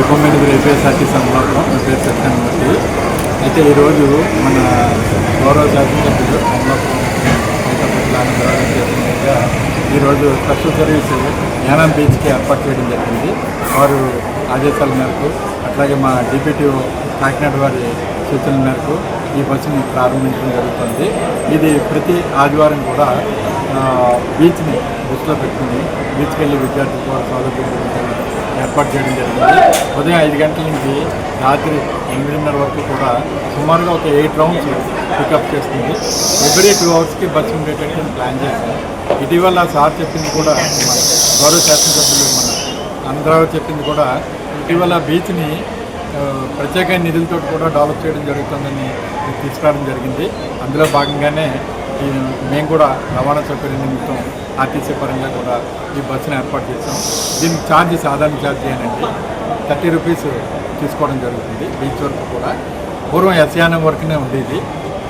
ఉపమేనేజర్ APSRTC Amalapuram నా పేరు సత్యాన్మూర్తి. అయితే ఈరోజు మన గౌరవ శాసనసభ్యులు అమలాపురం రైతపట్ల ఆనందరావు చేసినట్టుగా ఈరోజు స్పెషల్ సర్వీస్ యానం బీచ్కి ఏర్పాటు చేయడం జరిగింది. వారు ఆదేశాల మేరకు అట్లాగే మా డిప్యూటీ కాకినాడ వారి సూచనల మేరకు ఈ బస్సుని ప్రారంభించడం జరుగుతుంది. ఇది ప్రతి ఆదివారం కూడా బీచ్ని దృష్టిలో పెట్టుకుని బీచ్కి వెళ్ళి విద్యార్థులకు సౌలభ్యం ఏర్పాటు చేయడం జరిగింది. ఉదయం 5 గంటల నుంచి రాత్రి 8:30 వరకు కూడా సుమారుగా ఒక 8 రౌండ్స్ పికప్ చేస్తుంది. ఎవ్రీ 2 అవర్స్కి బస్సు ఉండేటట్టు ప్లాన్ చేశాం. ఇటీవల సార్ చెప్పింది కూడా గౌరవ శాసనసభ్యులు మన ఆనందరావు చెప్పింది కూడా ఇటీవల బీచ్ని ప్రత్యేక నిధులతో కూడా డెవలప్ చేయడం జరుగుతుందని తీసుకురావడం జరిగింది. అందులో భాగంగానే మేము కూడా రవాణా సౌకర్యం నిమిత్తం ఆర్టీసీ పరంగా కూడా ఈ బస్సును ఏర్పాటు చేసాం. దీనికి ఛార్జ్ సాధారణ ఛార్జ్ ఏనండి 30 రూపీస్ తీసుకోవడం జరుగుతుంది. బీచ్ వరకు కూడా పూర్వం ఎస్యానం వరకునే ఉండేది,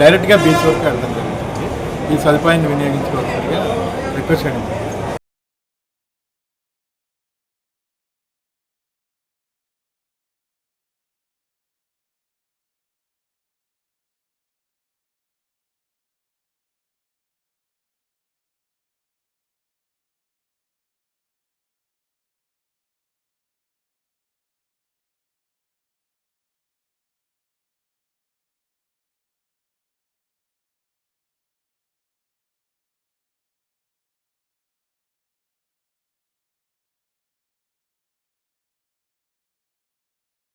డైరెక్ట్గా బీచ్ వరకు వెళ్ళడం జరుగుతుంది. ఈ సదుపాయాన్ని వినియోగించుకోవాల్సిందిగా రిక్వెస్ట్ చేయండి.